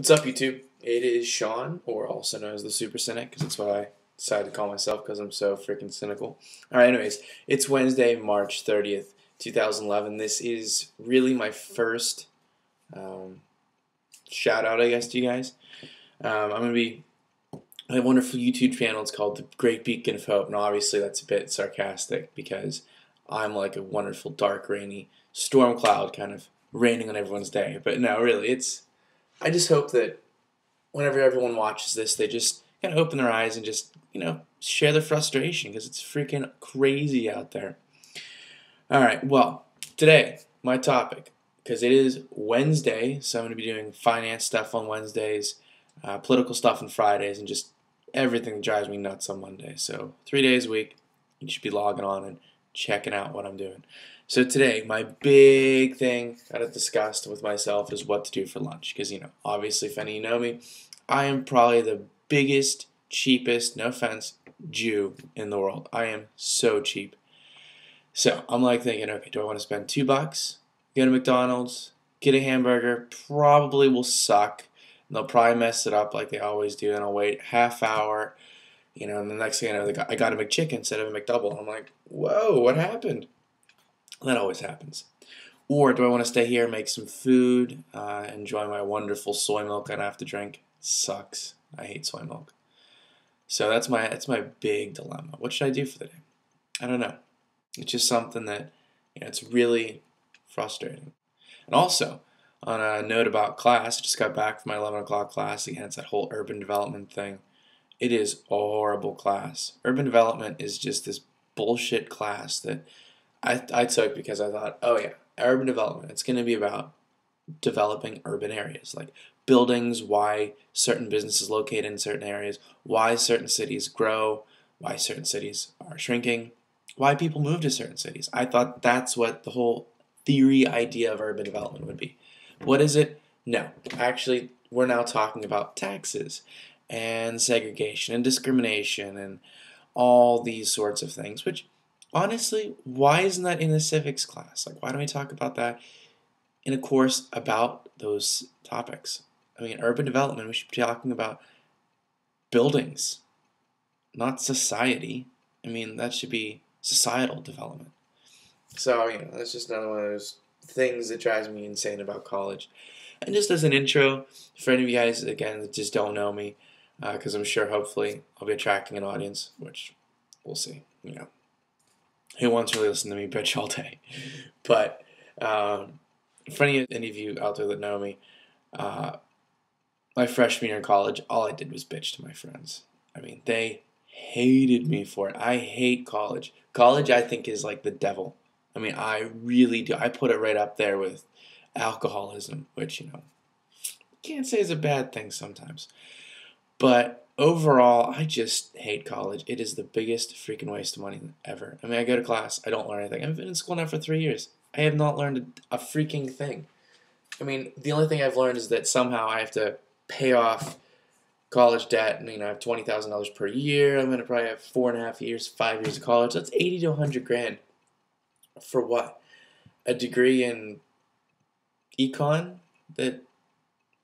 What's up, YouTube? It is Sean, or also known as the Super Cynic, because that's what I decided to call myself because I'm so freaking cynical. Alright, anyways, it's Wednesday, March 30th, 2011. This is really my first shout out, I guess, to you guys. I'm going to be on a wonderful YouTube channel. It's called The Great Beacon of Hope, and obviously that's a bit sarcastic because I'm like a wonderful, dark, rainy storm cloud kind of raining on everyone's day. But no, really, I just hope that whenever everyone watches this, they just kind of open their eyes and just, share their frustration because it's freaking crazy out there. Alright, well, today, my topic, because it is Wednesday, so I'm going to be doing finance stuff on Wednesdays, political stuff on Fridays, and just everything that drives me nuts on Monday. So 3 days a week, you should be logging on and checking out what I'm doing. So today, my big thing that I've discussed with myself is what to do for lunch. Because, obviously, if any of you know me, I am probably the biggest, cheapest, no offense, Jew in the world. I am so cheap. So I'm like thinking, okay, do I want to spend $2, go to McDonald's, get a hamburger? Probably will suck. And they'll probably mess it up like they always do. And I'll wait half hour, and the next thing I know, I got a McChicken instead of a McDouble. I'm like, whoa, what happened? That always happens. Or do I want to stay here and make some food, enjoy my wonderful soy milk I don't have to drink? Sucks. I hate soy milk. So that's my big dilemma. What should I do for the day? I don't know. It's just something that, it's really frustrating. And also, on a note about class, I just got back from my 11 o'clock class. Again, it's that whole urban development thing. It is a horrible class. Urban development is just this bullshit class that I took because I thought, oh yeah, urban development, it's going to be about developing urban areas, like buildings, why certain businesses located in certain areas, why certain cities grow, why certain cities are shrinking, why people move to certain cities. I thought that's what the whole theory idea of urban development would be. What is it? No. Actually, we're now talking about taxes and segregation and discrimination and all these sorts of things, which honestly, why isn't that in the civics class? Like, why don't we talk about that in a course about those topics? I mean, urban development, we should be talking about buildings, not society. I mean, that should be societal development. So, that's just another one of those things that drives me insane about college. And just as an intro, for any of you guys, again, that just don't know me, because I'm sure, hopefully, I'll be attracting an audience, which we'll see, Who wants to really listen to me bitch all day? But for any of you out there that know me, my freshman year in college, all I did was bitch to my friends. I mean, they hated me for it. I hate college. College, I think, is like the devil. I mean, I really do. I put it right up there with alcoholism, which, can't say is a bad thing sometimes. But overall, I just hate college. It is the biggest freaking waste of money ever. I mean, I go to class, I don't learn anything. I've been in school now for 3 years. I have not learned a freaking thing. I mean, the only thing I've learned is that somehow I have to pay off college debt, and I have $20,000 per year. I'm gonna probably have 4.5 years, 5 years of college. That's 80 to 100 grand. For what? A degree in econ that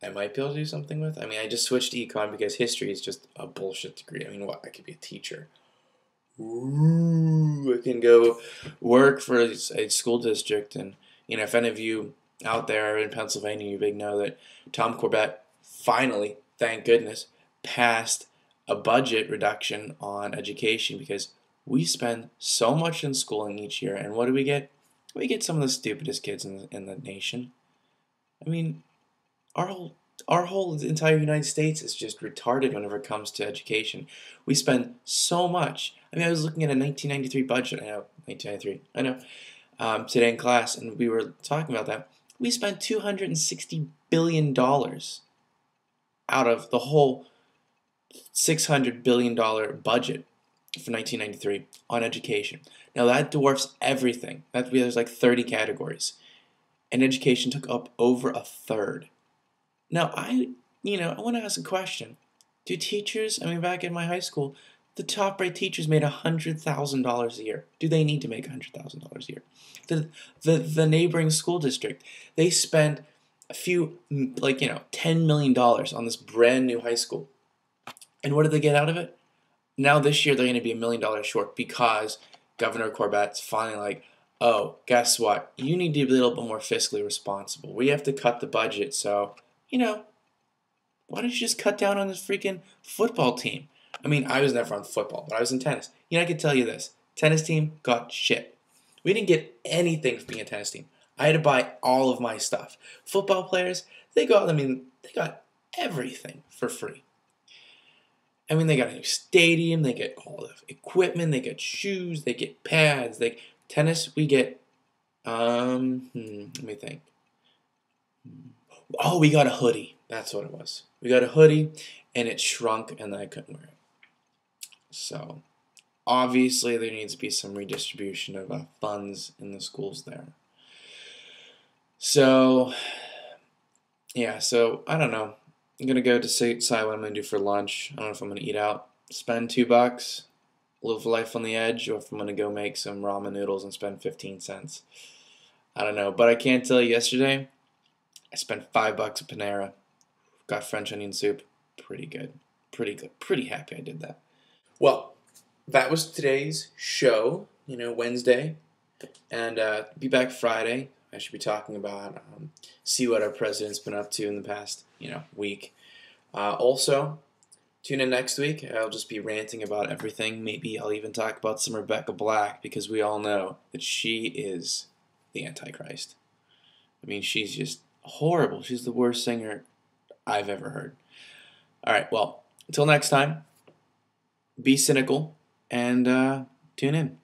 I might be able to do something with? I mean, I just switched to econ because history is just a bullshit degree. I mean, what? I could be a teacher. Ooh, I can go work for a school district. And, if any of you out there in Pennsylvania, you big know that Tom Corbett finally, thank goodness, passed a budget reduction on education because we spend so much in schooling each year. And what do we get? We get some of the stupidest kids in the nation. I mean, our whole entire United States is just retarded whenever it comes to education. We spend so much. I mean, I was looking at a 1993 budget. I know, 1993. I know. Today in class, and we were talking about that. We spent $260 billion out of the whole $600 billion budget for 1993 on education. Now that dwarfs everything. There's like 30 categories. And education took up over a third. Now, I want to ask a question. Do teachers, back in my high school, the top-rate teachers made $100,000 a year. Do they need to make $100,000 a year? The neighboring school district, they spend a few, like, $10 million on this brand new high school. And what did they get out of it? Now this year they're going to be $1 million short because Governor Corbett's finally like, oh, guess what? You need to be a little bit more fiscally responsible. We have to cut the budget. So, why don't you just cut down on this freaking football team? I mean, I was never on football, but I was in tennis. I can tell you this. Tennis team got shit. We didn't get anything from being a tennis team. I had to buy all of my stuff. Football players, they got everything for free. They got a new stadium, they get all the equipment, they get shoes, they get pads. Tennis, we get, let me think. Oh, we got a hoodie. That's what it was. We got a hoodie, and it shrunk, and then I couldn't wear it. So, obviously, there needs to be some redistribution of funds in the schools there. So, yeah, I don't know. I'm going to go decide what I'm going to do for lunch. I don't know if I'm going to eat out, spend $2, live life on the edge, or if I'm going to go make some ramen noodles and spend 15 cents. I don't know, but I can't tell you, yesterday, I spent $5 at Panera. Got French onion soup. Pretty good. Pretty happy I did that. Well, that was today's show, Wednesday. And be back Friday. I should be talking about, see what our president's been up to in the past, week. Also, tune in next week. I'll just be ranting about everything. Maybe I'll even talk about some Rebecca Black, because we all know that she is the Antichrist. She's just horrible. She's the worst singer I've ever heard. All right, well, until next time, be cynical and tune in.